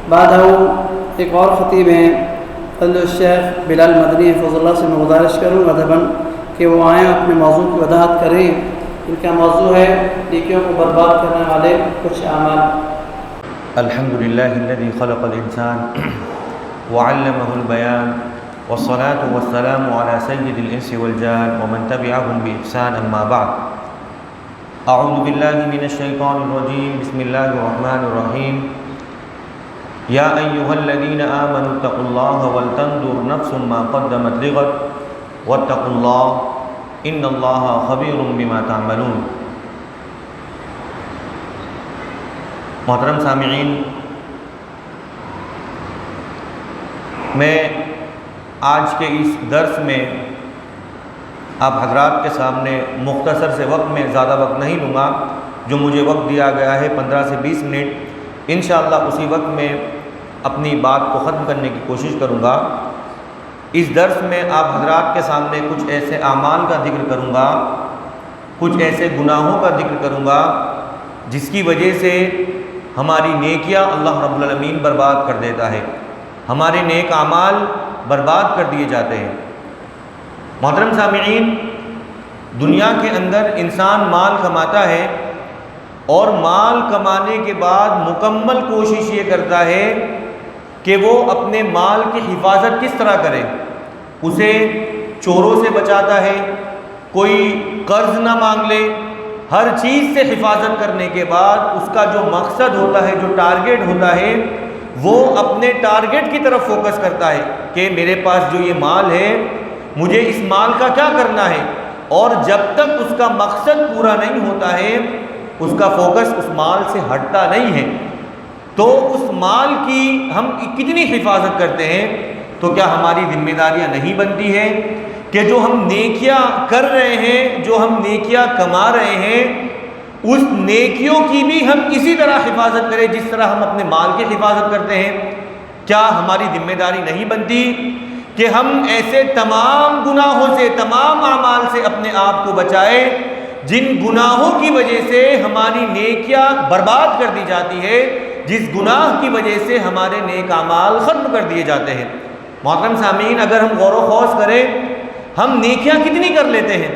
بعد ایک اور خطیب ہیں فضل الشیخ بلال مدنی حفظ اللہ سے میں گزارش کروں ادباً کہ وہ آئیں اپنے موضوع کی وضاحت کریں. ان کا موضوع ہے نیکیوں کو برباد کرنے والے کچھ اعمال. الحمد للہ الذی خلق الانسان وعلمه البیان والصلاة والسلام على سید الانس والجان ومن تبعهم بإحسان اما بعد. اعوذ باللہ من الشیطان الرجیم بسم اللہ الرحمن الرحیم. یا ایہا الذین آمنوا اتقوا اللہ ولتنظر نفس ما قدمت لغد واتقوا اللہ ان اللہ خبیر بما تعملون. محترم سامعین، میں آج کے اس درس میں آپ حضرات کے سامنے مختصر سے وقت میں زیادہ وقت نہیں لوں گا. جو مجھے وقت دیا گیا ہے 15 سے 20 منٹ، انشاءاللہ اسی وقت میں اپنی بات کو ختم کرنے کی کوشش کروں گا. اس درس میں آپ حضرات کے سامنے کچھ ایسے اعمال کا ذکر کروں گا، کچھ ایسے گناہوں کا ذکر کروں گا جس کی وجہ سے ہماری نیکیاں اللہ رب العالمین برباد کر دیتا ہے، ہمارے نیک اعمال برباد کر دیے جاتے ہیں. محترم سامعین، دنیا کے اندر انسان مال کماتا ہے اور مال کمانے کے بعد مکمل کوشش یہ کرتا ہے کہ وہ اپنے مال کی حفاظت کس طرح کرے. اسے چوروں سے بچاتا ہے، کوئی قرض نہ مانگ لے. ہر چیز سے حفاظت کرنے کے بعد اس کا جو مقصد ہوتا ہے، جو ٹارگٹ ہوتا ہے، وہ اپنے ٹارگٹ کی طرف فوکس کرتا ہے کہ میرے پاس جو یہ مال ہے مجھے اس مال کا کیا کرنا ہے. اور جب تک اس کا مقصد پورا نہیں ہوتا ہے اس کا فوکس اس مال سے ہٹتا نہیں ہے. تو اس مال کی ہم کتنی حفاظت کرتے ہیں، تو کیا ہماری ذمہ داریاں نہیں بنتی ہیں کہ جو ہم نیکیاں کر رہے ہیں، جو ہم نیکیاں کما رہے ہیں، اس نیکیوں کی بھی ہم اسی طرح حفاظت کریں جس طرح ہم اپنے مال کی حفاظت کرتے ہیں. کیا ہماری ذمہ داری نہیں بنتی کہ ہم ایسے تمام گناہوں سے، تمام اعمال سے اپنے آپ کو بچائیں جن گناہوں کی وجہ سے ہماری نیکیاں برباد کر دی جاتی ہے، جس گناہ کی وجہ سے ہمارے نیک اعمال ختم کر دیے جاتے ہیں. محترم سامعین، اگر ہم غور و خوض کریں ہم نیکیاں کتنی کر لیتے ہیں.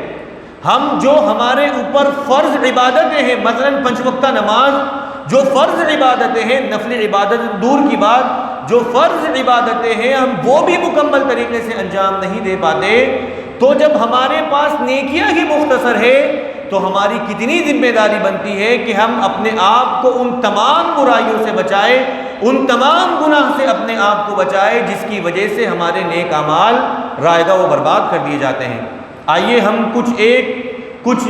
ہم جو ہمارے اوپر فرض عبادتیں ہیں، مثلا 5 وقتہ نماز، جو فرض عبادتیں ہیں، نفل عبادت دور کی بات، جو فرض عبادتیں ہیں ہم وہ بھی مکمل طریقے سے انجام نہیں دے پاتے. تو جب ہمارے پاس نیکیاں ہی مختصر ہے تو ہماری کتنی ذمہ داری بنتی ہے کہ ہم اپنے آپ کو ان تمام برائیوں سے بچائیں، ان تمام گناہ سے اپنے آپ کو بچائیں جس کی وجہ سے ہمارے نیک اعمال رائگاں و برباد کر دیے جاتے ہیں. آئیے ہم کچھ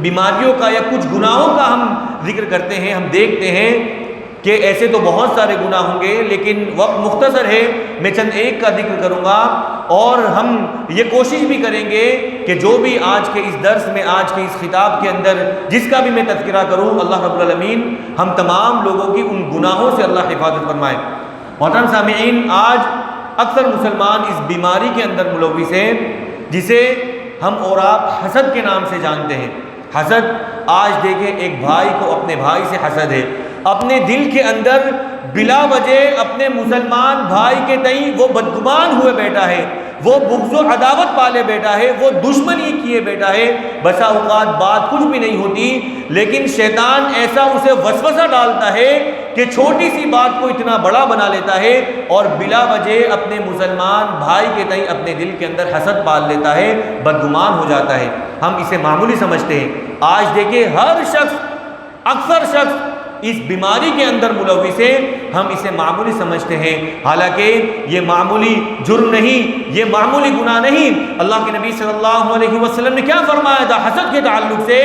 بیماریوں کا یا کچھ گناہوں کا ہم ذکر کرتے ہیں. ہم دیکھتے ہیں کہ ایسے تو بہت سارے گناہ ہوں گے لیکن وقت مختصر ہے، میں چند ایک کا ذکر کروں گا اور ہم یہ کوشش بھی کریں گے کہ جو بھی آج کے اس درس میں، آج کے اس خطاب کے اندر جس کا بھی میں تذکرہ کروں، اللہ رب العالمین ہم تمام لوگوں کی ان گناہوں سے اللہ حفاظت فرمائے. محترم سامعین، آج اکثر مسلمان اس بیماری کے اندر ملوث ہیں جسے ہم اور آپ حسد کے نام سے جانتے ہیں. حسد، آج دیکھیں ایک بھائی کو اپنے بھائی سے حسد ہے، اپنے دل کے اندر بلا وجہ اپنے مسلمان بھائی کے تئیں وہ بدگمان ہوئے بیٹھا ہے، وہ بغض و عداوت پالے بیٹھا ہے، وہ دشمنی کیے بیٹھا ہے. بسا اوقات بات کچھ بھی نہیں ہوتی لیکن شیطان ایسا اسے وسوسہ ڈالتا ہے کہ چھوٹی سی بات کو اتنا بڑا بنا لیتا ہے اور بلا وجہ اپنے مسلمان بھائی کے تئیں اپنے دل کے اندر حسد پال لیتا ہے، بدگمان ہو جاتا ہے. ہم اسے معمولی سمجھتے ہیں. آج دیکھیں ہر شخص، اکثر شخص اس بیماری کے اندر ملوث ہے. ہم اسے معمولی سمجھتے ہیں، حالانکہ یہ معمولی جرم نہیں، یہ معمولی گناہ نہیں. اللہ کے نبی صلی اللہ علیہ وسلم نے کیا فرمایا تھا حسد کے تعلق سے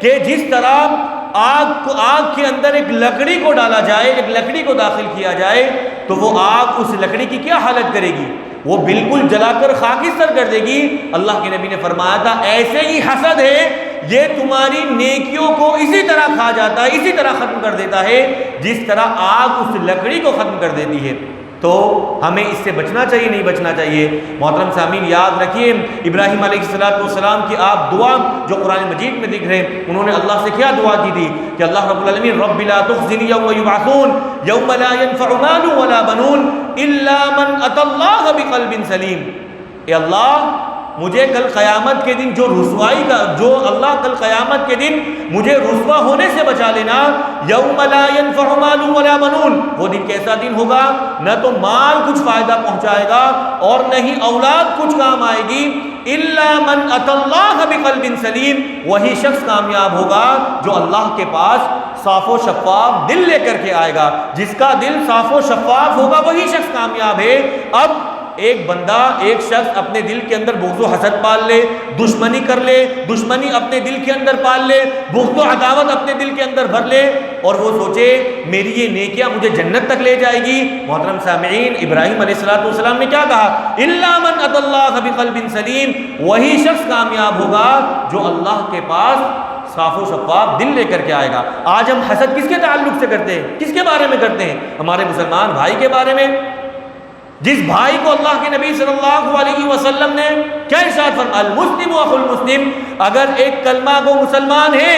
کہ جس طرح آگ کے اندر ایک لکڑی کو ڈالا جائے، ایک لکڑی کو داخل کیا جائے تو وہ آگ اس لکڑی کی کیا حالت کرے گی؟ وہ بالکل جلا کر خاکستر کر دے گی. اللہ کے نبی نے فرمایا تھا ایسے ہی حسد ہے، یہ تمہاری نیکیوں کو اسی طرح کھا جاتا ہے، اسی طرح ختم کر دیتا ہے جس طرح آگ اس لکڑی کو ختم کر دیتی ہے. تو ہمیں اس سے بچنا چاہیے نہیں بچنا چاہیے؟ محترم سامعین یاد رکھیے ابراہیم علیہ السلام کی آپ دعا جو قرآن مجید میں دکھ رہے ہیں، انہوں نے اللہ سے کیا دعا کی تھی کہ اللہ رب العالمین رب لا تخزنی یوم یبعثون یوم لا ينفع مال ولا بنون الا من اتى اللہ بقلب سلیم۔ اے اللہ مجھے کل قیامت کے دن جو رسوائی کا اللہ کل قیامت کے دن مجھے رسوا ہونے سے بچا لینا۔ یوم لا ينفع مال ولا بنون، وہ دن کیسا دن ہوگا؟ نہ تو مال کچھ فائدہ پہنچائے گا اور نہ ہی اولاد کچھ کام آئے گی۔ الا من اتى اللہ بقلب سلیم، وہی شخص کامیاب ہوگا جو اللہ کے پاس صاف و شفاف دل لے کر کے آئے گا۔ جس کا دل صاف و شفاف ہوگا وہی شخص کامیاب ہے۔ اب ایک بندہ ایک شخص اپنے دل کے اندر بغض و حسد پال لے، دشمنی کر لے، دشمنی اپنے دل کے اندر پال لے، بغض و عداوت اپنے دل کے اندر بھر لے اور وہ سوچے میری یہ نیکیاں مجھے جنت تک لے جائے گی۔ محترم سامعین ابراہیم علیہ السلام نے کیا کہا؟ الا من اتى اللہ بقلب سلیم، وہی شخص کامیاب ہوگا جو اللہ کے پاس صاف و شفاف دل لے کر کے آئے گا۔ آج ہم حسد کس کے تعلق سے کرتے ہیں؟ کس کے بارے میں کرتے ہیں؟ ہمارے مسلمان بھائی کے بارے میں، جس بھائی کو اللہ کے نبی صلی اللہ علیہ وسلم نے کیا ارشاد فرمایا؟ المسلم اخو المسلم، اگر ایک کلمہ گو مسلمان ہے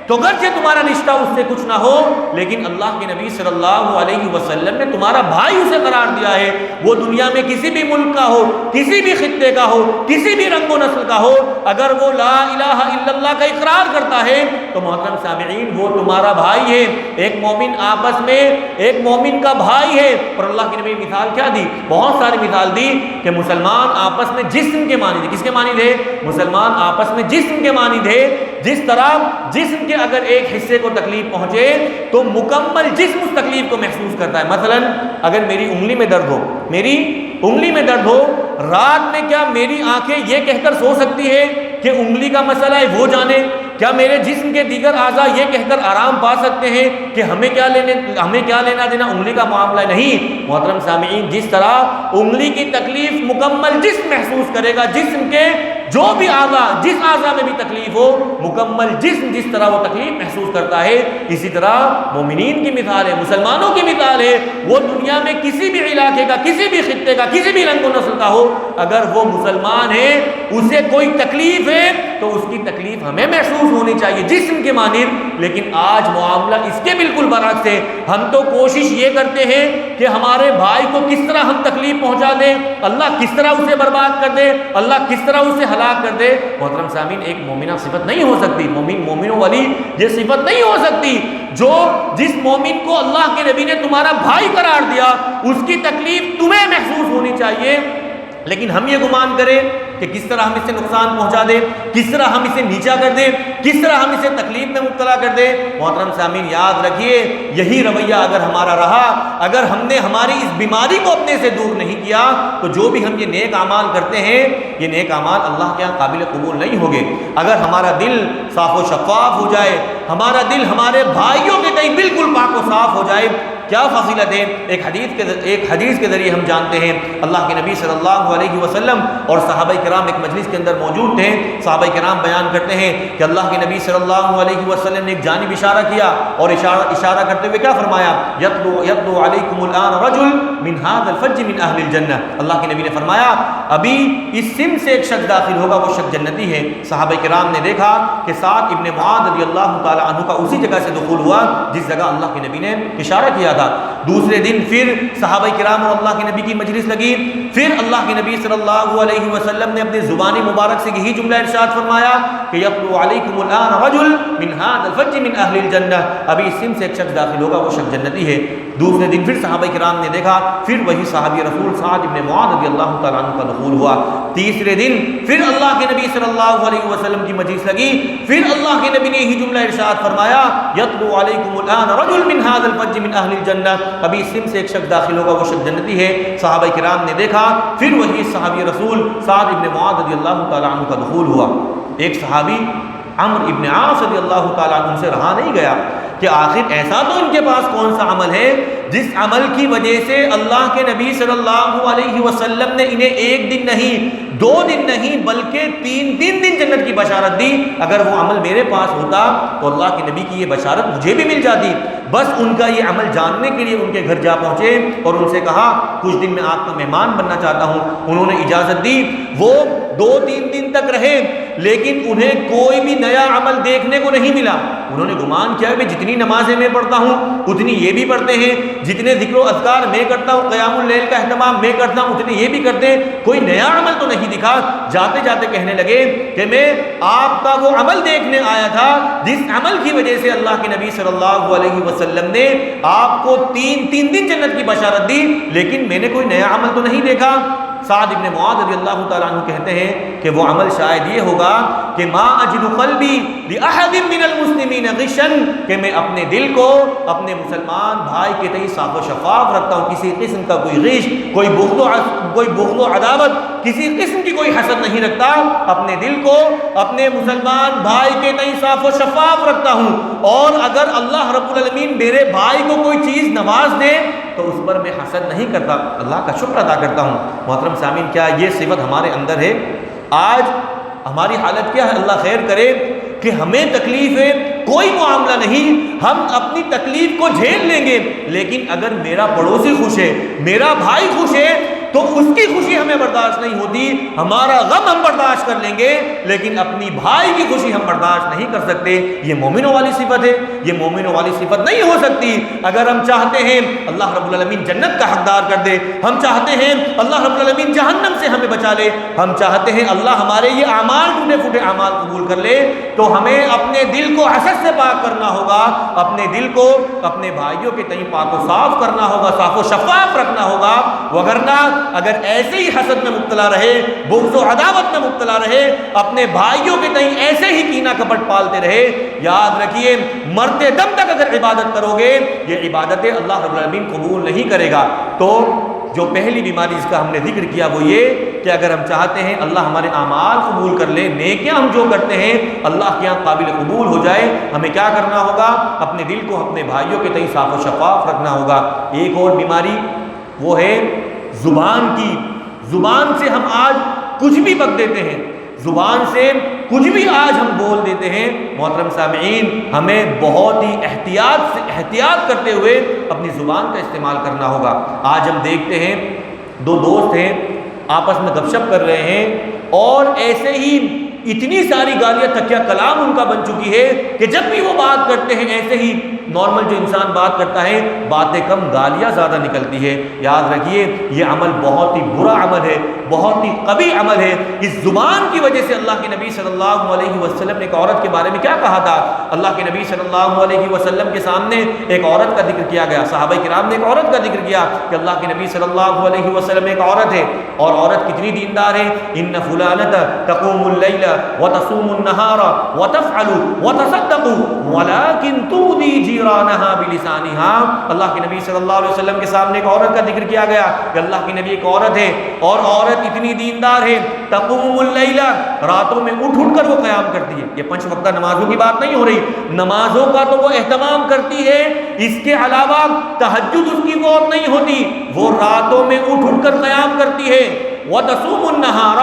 تو اگرچہ تمہارا رشتہ اس سے کچھ نہ ہو لیکن اللہ کے نبی صلی اللہ علیہ وسلم نے تمہارا بھائی اسے قرار دیا ہے، وہ دنیا میں کسی بھی ملک کا ہو، کسی بھی خطے کا ہو، کسی بھی رنگ و نسل کا ہو، اگر وہ لا الہ الا اللہ کا اقرار کرتا ہے تو محترم سامعین وہ تمہارا بھائی ہے۔ ایک مومن آپس میں ایک مومن کا بھائی ہے۔ اور اللہ کے نبی مثال کیا دی؟ بہت ساری مثال دی کہ مسلمان آپس میں جسم کے مانند ہے۔ کس کے مانند ہے؟ مسلمان آپس میں جسم کے مانند ہے۔ جس طرح جسم کے اگر ایک حصے کو تکلیف پہنچے تو مکمل جسم اس تکلیف کو محسوس کرتا ہے۔ مثلا اگر میری انگلی میں درد ہو، میری انگلی میں درد ہو، رات میں کیا میری آنکھیں یہ کہہ کر سو سکتی ہے کہ انگلی کا مسئلہ ہے وہ جانے؟ کیا میرے جسم کے دیگر اعضاء یہ کہہ کر آرام پا سکتے ہیں کہ ہمیں کیا لینا دینا انگلی کا معاملہ نہیں؟ محترم سامعین جس طرح انگلی کی تکلیف مکمل جسم محسوس کرے گا، جسم کے جو بھی اعضاء جس اعضاء میں بھی تکلیف ہو مکمل جسم جس طرح وہ تکلیف محسوس کرتا ہے، اسی طرح مومنین کی مثال ہے، مسلمانوں کی مثال ہے۔ وہ دنیا میں کسی بھی علاقے کا، کسی بھی خطے کا، کسی بھی رنگ و نسل کا ہو، اگر وہ مسلمان ہے اسے کوئی تکلیف ہے تو اس کی تکلیف ہمیں محسوس ہونی چاہیے جسم کے مانند۔ لیکن آج معاملہ اس کے بالکل برعکس ہے۔ ہم تو کوشش یہ کرتے ہیں کہ ہمارے بھائی کو کس طرح ہم تکلیف پہنچا دیں، اللہ کس طرح اسے برباد کر دے، اللہ کس طرح اسے ہلاک کر دے۔ محترم سامعین ایک مومنہ صفت نہیں ہو سکتی، مومنوں والی یہ صفت نہیں ہو سکتی۔ جس مومن کو اللہ کے نبی نے تمہارا بھائی قرار دیا اس کی تکلیف تمہیں محسوس ہونی چاہیے، لیکن ہم یہ گمان کریں کہ کس طرح ہم اسے نقصان پہنچا دیں، کس طرح ہم اسے نیچا کر دیں، کس طرح ہم اسے تکلیف میں مبتلا کر دیں۔ محترم سامعین یاد رکھیے یہی رویہ اگر ہمارا رہا، اگر ہم نے ہماری اس بیماری کو اپنے سے دور نہیں کیا تو جو بھی ہم یہ نیک اعمال کرتے ہیں یہ نیک اعمال اللہ کے یہاں قابل قبول نہیں ہوگے۔ اگر ہمارا دل صاف و شفاف ہو جائے، ہمارا دل ہمارے بھائیوں کے تئیں بالکل پاک و صاف ہو جائے، کیا فضیلت ہے۔ ایک حدیث کے ذریعے ہم جانتے ہیں اللہ کے نبی صلی اللہ علیہ وسلم اور صحابہ کرام ایک مجلس کے اندر موجود تھے۔ صحابہ کرام بیان کرتے ہیں کہ اللہ کے نبی صلی اللہ علیہ وسلم نے ایک جانب اشارہ کیا اور اشارہ کرتے ہوئے کیا فرمایا؟ یتلو علیکم الان رجل من هذا الفج من اہل الجنہ۔ اللہ کے نبی نے فرمایا ابھی اس سم سے ایک شخص داخل ہوگا، وہ شخص جنتی ہے۔ صحابہ کرام نے دیکھا کہ سعد ابن معاذ رضی اللہ تعالی عنہ کا اسی جگہ سے دخول ہوا جس جگہ اللہ کے نبی نے اشارہ کیا تھا۔ دوسرے دن پھر صحابہ کرام اور اللہ کے نبی کی مجلس لگی، پھر اللہ کے نبی صلی اللہ علیہ وسلم نے اپنی زبانی مبارک سے یہی جملہ ارشاد فرمایا کہ یطلع علیکم الان رجل من هذا الفج من اہل الجنہ، ابھی اس سم سے ایک شخص داخل ہوگا، وہ شخص جنتی ہے۔ دوسرے دن پھر صحابہ کرام نے دیکھا، پھر وہی صحابی رسول سعد ابن معاذ رضی اللہ تعالیٰ عنہ کا دخول ہوا۔ تیسرے دن پھر اللہ کے نبی صلی اللہ علیہ وسلم کی مجلس لگی، پھر اللہ کے نبی نے یہی جملہ ارشاد فرمایا یطلع علیکم الان رجل من هذا الفج من اہل الجنہ، ابھی اس سم سے ایک شخص داخل ہوگا، وہ شخص جنتی ہے۔ صحابہ کرام نے دیکھا، پھر وہی صحابی رسول سعد ابن معاذ رضی اللہ تعالیٰ عنہ کا دخول ہوا۔ ایک صحابی عمرو ابن عاص رضی اللہ تعالیٰ عنہ سے رہا نہیں گیا کہ آخر ایسا تو ان کے پاس کون سا عمل ہے جس عمل کی وجہ سے اللہ کے نبی صلی اللہ علیہ وسلم نے انہیں ایک دن نہیں، 2 دن نہیں بلکہ 3 دن جنت کی بشارت دی۔ اگر وہ عمل میرے پاس ہوتا تو اللہ کے نبی کی یہ بشارت مجھے بھی مل جاتی۔ بس ان کا یہ عمل جاننے کے لیے ان کے گھر جا پہنچے اور ان سے کہا کچھ دن میں آپ کا مہمان بننا چاہتا ہوں. انہوں نے اجازت دی. وہ 2-3 دن تک رہے لیکن انہیں کوئی بھی نیا عمل دیکھنے کو نہیں ملا. انہوں نے گمان کیا کہ جتنی نمازیں میں پڑھتا ہوں اتنی یہ بھی پڑھتے ہیں, جتنے ذکر و اذکار میں کرتا ہوں, قیام اللیل کا اہتمام میں کرتا ہوں, اتنے یہ بھی کرتے ہیں, کوئی نیا عمل تو نہیں دکھا. جاتے جاتے کہنے لگے کہ میں آپ کا وہ عمل دیکھنے آیا تھا جس عمل کی وجہ سے اللہ کے نبی صلی اللہ علیہ وسلم نے آپ کو 3 دن جنت کی بشارت دی, لیکن میں نے کوئی نیا عمل تو نہیں دیکھا. سعد ابن معاذ رضی اللہ تعالیٰ عنہ کہتے ہیں کہ وہ عمل شاید یہ ہوگا کہ ما اجد قلبی لأحد من المسلمین غشا, کہ میں اپنے دل کو اپنے مسلمان بھائی کے تئیں صاف و شفاف رکھتا ہوں, کسی قسم کا کوئی غش, کوئی بغض و عداوت, کسی قسم کی کوئی حسد نہیں رکھتا. اپنے دل کو اپنے مسلمان بھائی کے تئیں صاف و شفاف رکھتا ہوں, اور اگر اللہ رب العالمین میرے بھائی کو کوئی چیز نواز دے تو اس پر میں حسد نہیں کرتا, اللہ کا شکر ادا کرتا ہوں. محترم سامعین, کیا یہ صفت ہمارے اندر ہے؟ آج ہماری حالت کیا ہے؟ اللہ خیر کرے کہ ہمیں تکلیف ہے, کوئی معاملہ نہیں, ہم اپنی تکلیف کو جھیل لیں گے, لیکن اگر میرا پڑوسی خوش ہے, میرا بھائی خوش ہے, تو اس کی خوشی ہمیں برداشت نہیں ہوتی. ہمارا غم ہم برداشت کر لیں گے لیکن اپنی بھائی کی خوشی ہم برداشت نہیں کر سکتے. یہ مومنوں والی صفت ہے, یہ مومنوں والی صفت نہیں ہو سکتی. اگر ہم چاہتے ہیں اللہ رب العالمین جنت کا حقدار کر دے, ہم چاہتے ہیں اللہ رب العالمین جہنم سے ہمیں بچا لے, ہم چاہتے ہیں اللہ ہمارے یہ اعمال ٹوٹے پھوٹے اعمال قبول کر لے, تو ہمیں اپنے دل کو حسد سے پاک کرنا ہوگا, اپنے دل کو اپنے بھائیوں کے تئیں پاک و صاف کرنا ہوگا, صاف و شفاف رکھنا ہوگا. وگرنہ اگر ایسے ہی حسد میں مبتلا رہے, بغض و عداوت میں مبتلا رہے, اپنے بھائیوں کے تئیں ایسے ہی کینہ کپٹ پالتے رہے, یاد رکھیے مرتے دم تک اگر عبادت کرو گے یہ عبادتیں اللہ رب العالمین قبول نہیں کرے گا. تو جو پہلی بیماری اس کا ہم نے ذکر کیا وہ یہ کہ اگر ہم چاہتے ہیں اللہ ہمارے اعمال قبول کر لے, نیکیاں ہم جو کرتے ہیں اللہ کے یہاں قابل قبول ہو جائے, ہمیں کیا کرنا ہوگا؟ اپنے دل کو اپنے بھائیوں کے تئیں صاف و شفاف رکھنا ہوگا. ایک اور بیماری وہ ہے زبان کی. زبان سے ہم آج کچھ بھی بک دیتے ہیں, زبان سے کچھ بھی آج ہم بول دیتے ہیں. محترم سامعین, ہمیں بہت ہی احتیاط کرتے ہوئے اپنی زبان کا استعمال کرنا ہوگا. آج ہم دیکھتے ہیں 2 دوست ہیں آپس میں گپ شپ کر رہے ہیں اور ایسے ہی اتنی ساری گالیاں تکیہ کلام ان کا بن چکی ہے کہ جب بھی وہ بات کرتے ہیں ایسے ہی نارمل جو انسان بات کرتا ہے باتیں کم گالیاں زیادہ نکلتی ہے. یاد رکھیے یہ عمل بہت ہی برا عمل ہے, بہت ہی قبیح عمل ہے. اس زبان کی وجہ سے اللہ کے نبی صلی اللہ علیہ وسلم نے ایک عورت کے بارے میں کیا کہا تھا؟ اللہ کے نبی صلی اللہ علیہ وسلم کے سامنے ایک عورت کا ذکر کیا گیا, صحابہ کرام نے ایک عورت کا ذکر کیا کہ اللہ کے نبی صلی اللہ علیہ وسلم ایک عورت ہے, اور عورت کتنی دیندار ہے. ان فلانۃ تقوم اللیل وتصوم النہار وتفعل وتصدق ولکن تؤذی جیرانہا بلسانہا. اللہ کے نبی صلی اللہ علیہ وسلم کے سامنے ایک عورت کا ذکر کیا گیا کہ اللہ کی نبی ایک عورت ہے اور عورت اتنی دیندار ہے, تقوم اللیل, راتوں میں اٹھ کر وہ قیام کرتی ہے. یہ 5 وقتہ نمازوں کی بات نہیں ہو رہی, نمازوں کا تو وہ اہتمام کرتی ہے, اس کے علاوہ تہجد اس کی فوت نہیں ہوتی, وہ راتوں میں اٹھ کر قیام کرتی ہے. وتصوم النہار,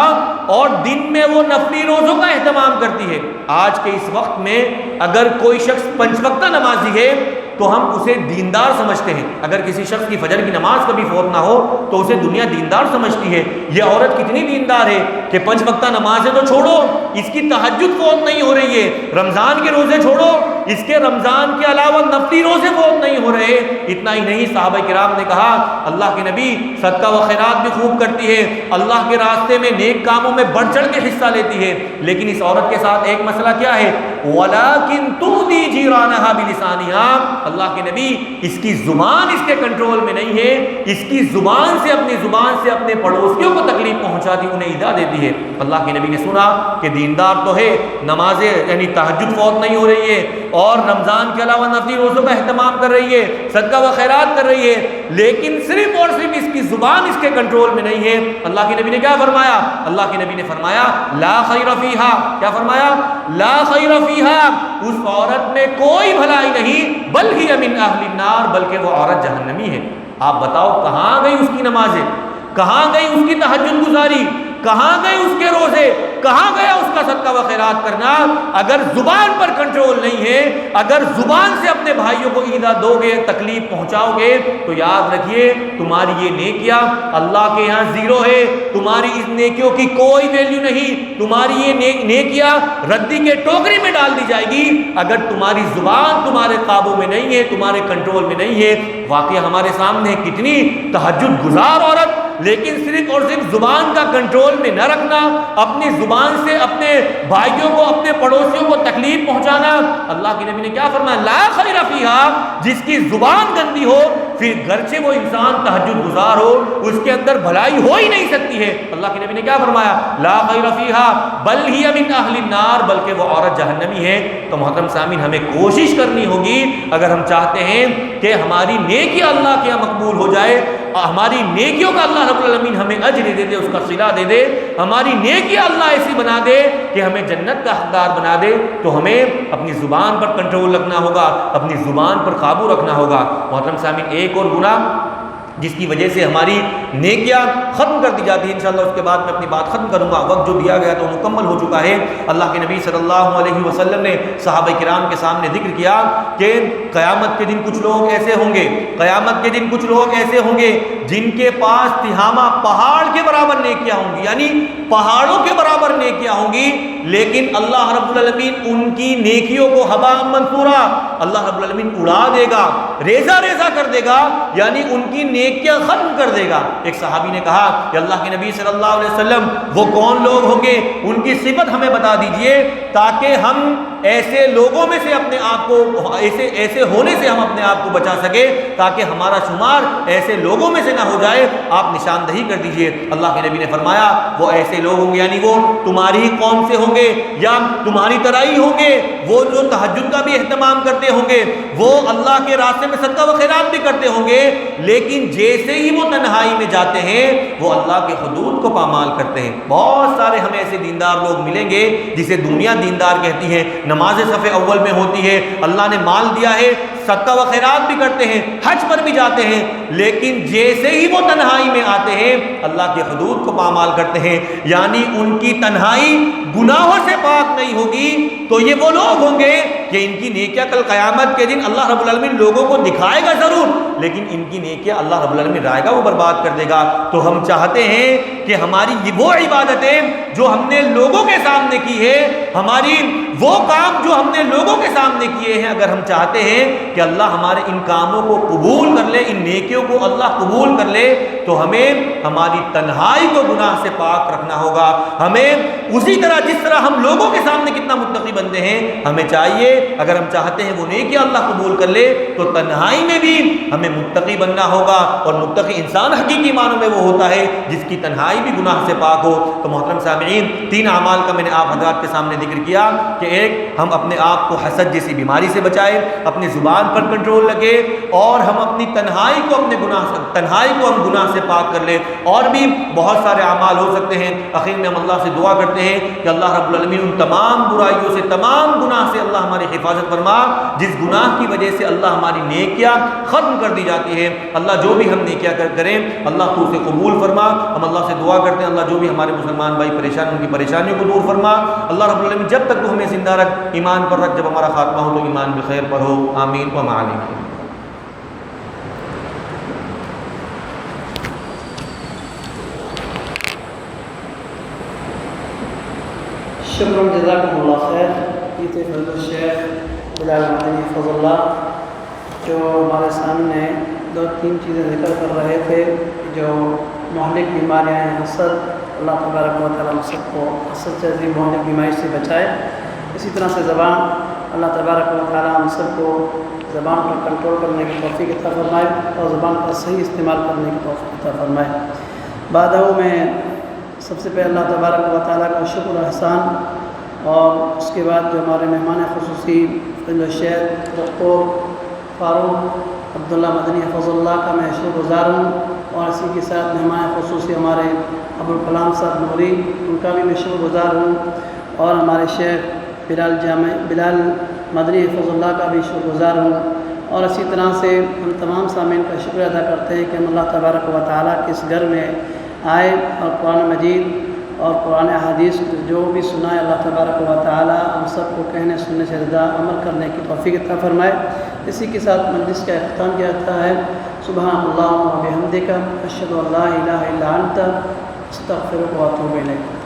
اور دن میں وہ نفلی روزوں کا اہتمام کرتی ہے. آج کے اس وقت میں اگر کوئی شخص 5 وقتہ نمازی ہے تو ہم اسے دیندار سمجھتے ہیں. اگر کسی شخص کی فجر کی نماز کبھی فوت نہ ہو تو اسے دنیا دیندار سمجھتی ہے. یہ عورت کتنی دیندار ہے کہ 5 وقتہ نمازیں تو چھوڑو, اس کی تہجد فوت نہیں ہو رہی ہے. رمضان کے روزے چھوڑو, اس کے رمضان کے علاوہ نفلی روزے فوت نہیں ہو رہے. اتنا ہی نہیں, صحابہ کرام نے کہا اللہ کے نبی صدقہ و خیرات بھی خوب کرتی ہے, اللہ کے راستے میں نیک کاموں میں بڑھ چڑھ کے حصہ لیتی ہے, لیکن اس عورت کے ساتھ ایک مسئلہ کیا ہے؟ وَلَكِن تُؤْذِي جِيرَانَهَا بِلِسَانِهَا. اللہ کے نبی اس کی زبان اس کے کنٹرول میں نہیں ہے, اس کی زبان سے اپنی زبان سے اپنے پڑوسیوں کو تکلیف پہنچاتی, انہیں ایذا دیتی ہے. اللہ کے نبی نے سنا کہ دیندار تو ہے, نمازیں یعنی تہجد فوت نہیں ہو رہی ہے اور رمضان کے علاوہ نفلی روزوں کا اہتمام کر رہی ہے, صدقہ و خیرات کر رہی ہے, لیکن صرف اور صرف اس کی زبان اس کے کنٹرول میں نہیں ہے. اللہ کے نبی نے کیا فرمایا؟ اللہ کے نبی نے فرمایا لا خیر فیہا. کیا فرمایا؟ لا خیر فیہا, اس عورت میں کوئی بھلائی نہیں, بل ہی من اہل النار, بلکہ وہ عورت جہنمی ہے. آپ بتاؤ کہاں گئی اس کی نمازیں, کہاں گئی اس کی تہجد گزاری, کہاں گئے اس کے روزے، کہاں گیا اس کا صدقہ و خیرات کرنا؟ اگر زبان پر کنٹرول نہیں ہے، اگر زبان سے اپنے بھائیوں کو ایذا دو گے، تکلیف پہنچاؤ گے، تو یاد رکھیے تمہاری یہ نیکیاں اللہ کے یہاں زیرو ہے، تمہاری اس نیکیوں کی کوئی ویلیو نہیں، تمہاری یہ نیکیاں ردی کے ٹوکری میں ڈال دی جائے گی اگر تمہاری زبان تمہارے قابو میں نہیں ہے، تمہارے کنٹرول میں نہیں ہے۔ واقعہ ہمارے سامنے کتنی تہجد گزار عورت، لیکن صرف اور صرف زبان کا کنٹرول میں نہ رکھنا، اپنی زبان سے اپنے بھائیوں کو، اپنے پڑوسیوں کو تکلیف پہنچانا۔ اللہ کے نبی نے کیا فرمایا؟ لا خیر فیہا، جس کی زبان گندی ہو، پھر گرچہ وہ انسان تہجد گزار ہو، اس کے اندر بھلائی ہو ہی نہیں سکتی ہے۔ اللہ کے نبی نے کیا فرمایا؟ لا خیر فیہا بل ہی من اہل النار، بلکہ وہ عورت جہنمی ہے۔ تو محترم سامعین، ہمیں کوشش کرنی ہوگی اگر ہم چاہتے ہیں کہ ہماری نیکی اللہ کے یہاں مقبول ہو جائے، ہماری نیکیوں کا اللہ رب العالمین ہمیں اجر دے دے، اس کا صلہ دے دے، ہماری نیکی اللہ ایسی بنا دے کہ ہمیں جنت کا حقدار بنا دے، تو ہمیں اپنی زبان پر کنٹرول رکھنا ہوگا، اپنی زبان پر قابو رکھنا ہوگا۔ محترم سامعین، ایک اور گناہ جس کی وجہ سے ہماری نیکیاں ختم کر دی جاتی ہے، انشاءاللہ اس کے بعد میں اپنی بات ختم کروں گا، وقت جو دیا گیا تو مکمل ہو چکا ہے۔ اللہ کے نبی صلی اللہ علیہ وسلم نے صحابہ کرام کے سامنے ذکر کیا کہ قیامت کے دن کچھ لوگ ایسے ہوں گے، قیامت کے دن کچھ لوگ ایسے ہوں گے جن کے پاس تہامہ پہاڑ کے برابر نیکیاں ہوں گی، یعنی پہاڑوں کے برابر نیکیاں ہوں گی، لیکن اللہ رب العالمین ان کی نیکیوں کو ہباء منثورا، اللہ رب العالمین اڑا دے گا، ریزہ ریزہ کر دے گا، یعنی ان کی نیکیاں ختم کر دے گا۔ ایک صحابی نے کہا کہ اللہ کے نبی صلی اللہ علیہ وسلم وہ کون لوگ ہوں گے، ان کی صفت ہمیں بتا دیجئے تاکہ ہم ایسے لوگوں میں سے اپنے آپ کو، ایسے ہونے سے ہم اپنے آپ کو بچا سکے، تاکہ ہمارا شمار ایسے لوگوں میں سے نہ ہو جائے۔ آپ نشاندہی کر دیجئے۔ اللہ کے نبی نے فرمایا وہ ایسے لوگ ہوں گے، یعنی وہ تمہاری ہی قوم سے ہوں گے یا تمہاری طرح ہی ہوں گے، وہ جو تہجد کا بھی اہتمام کرتے ہوں گے، وہ اللہ کے راستے میں صدقہ و خیرات بھی کرتے ہوں گے، لیکن جیسے ہی وہ تنہائی میں جاتے ہیں وہ اللہ کے حدود کو پامال کرتے ہیں۔ بہت سارے ہمیں ایسے دیندار لوگ ملیں گے جسے دنیا دیندار کہتی ہے، نماز صف اول میں ہوتی ہے، اللہ نے مال دیا ہے، صدقہ و خیرات بھی کرتے ہیں، حج پر بھی جاتے ہیں، لیکن جیسے ہی وہ تنہائی میں آتے ہیں اللہ کے حدود کو پامال کرتے ہیں، یعنی ان کی تنہائی گناہوں سے پاک نہیں ہوگی۔ تو یہ وہ لوگ ہوں گے کہ ان کی نیکیاں کل قیامت کے دن اللہ رب العالمین لوگوں کو دکھائے گا ضرور، لیکن ان کی نیکیاں اللہ رب العالمین رائے گا، وہ برباد کر دے گا۔ تو ہم چاہتے ہیں کہ ہماری وہ عبادتیں جو ہم نے لوگوں کے سامنے کی ہے، ہماری وہ کام جو ہم نے لوگوں کے سامنے کیے ہیں، اگر ہم چاہتے ہیں کہ اللہ ہمارے ان کاموں کو قبول کر لے، ان نیکیوں کو اللہ قبول کر لے، تو ہمیں ہماری تنہائی کو گناہ سے پاک رکھنا ہوگا۔ ہمیں اسی طرح جس طرح ہم لوگوں کے سامنے کتنا متقی بندے ہیں، ہمیں چاہیے اگر ہم چاہتے ہیں وہ نیکیاں اللہ قبول کر لے تو تنہائی میں بھی ہمیں متقی بننا ہوگا، اور متقی انسان حقیقی معنوں میں وہ ہوتا ہے جس کی تنہائی بھی گناہ سے پاک ہو۔ تو محترم سامعین، 3 اعمال کا میں نے آپ حضرات کے سامنے ذکر کیا کہ ایک، ہم اپنے آپ کو حسد جیسی بیماری سے بچائے، اپنی زبان پر کنٹرول رکھے، اور ہم اپنی تنہائی کو ہم گناہ سے پاک کر لیں۔ اور بھی بہت سارے اعمال ہو سکتے ہیں۔ اخیر میں ہم اللہ سے دعا کرتے ہیں کہ اللہ رب العالمین ان تمام برائیوں سے، تمام گناہ سے اللہ ہماری حفاظت فرما جس گناہ کی وجہ سے اللہ ہماری نیکیاں ختم کر دی جاتی ہے۔ اللہ جو بھی ہم نیکیاں کریں اللہ تو اسے قبول فرما۔ ہم اللہ سے دعا کرتے ہیں اللہ جو بھی ہمارے مسلمان بھائی پریشان، ان کی پریشانیوں کو دور فرما۔ اللہ رب العالمین جب تک تو ہمیں زندہ رکھ، ایمان پر رکھ، جب ہمارا خاتمہ ہو تو ایمان بخیر پر ہو، آمین و معالیم۔ شکر جزاکم اللہ خیر۔ یہ تھے فضل الشیخ بلال مدنی حفظ اللہ، جو ہمارے سامنے 2-3 چیزیں ذکر کر رہے تھے جو مہلک بیماریاں ہیں، حسد۔ اللہ تبارک و تعالیٰ ہم سب کو حسد سے عظیم مہلک بیماری سے بچائے۔ اسی طرح سے زبان، اللہ تبارک و تعالیٰ ہم سب کو زبان پر کنٹرول کرنے کی توفیق عطا فرمائے اور زبان کا صحیح استعمال کرنے کی توفیق عطا فرمائے۔ بعد میں سب سے پہلے اللہ تبارک و تعالیٰ کا شکر و احسان، اور اس کے بعد جو ہمارے مہمان خصوصی فضل الشیخ ڈاکٹر فاروق عبداللہ مدنی حفظ اللہ کا میں شکر گزار ہوں، اور اسی کے ساتھ مہمان خصوصی ہمارے ابوالکلام صاحب نوری، ان کا بھی میں شکر گزار ہوں، اور ہمارے شیخ بلال مدنی حفظ اللہ کا بھی شکر گزار ہوں۔ اور اسی طرح سے ہم تمام سامعین کا شکریہ ادا کرتے ہیں کہ ہم اللہ تبارک و تعالیٰ کے اس گھر میں آئے اور قرآن مجید اور قرآن احادیث جو بھی سنا ہے اللہ تبارک و تعالی ہم سب کو کہنے سننے سے رضا عمل کرنے کی توفیق عطا فرمائے۔ اسی کے ساتھ مجلس کا اختتام کیا جاتا ہے سبحان اللہ و بحمدک اشہد ان لا الہ الا انت استغفرک و اتوب الیک۔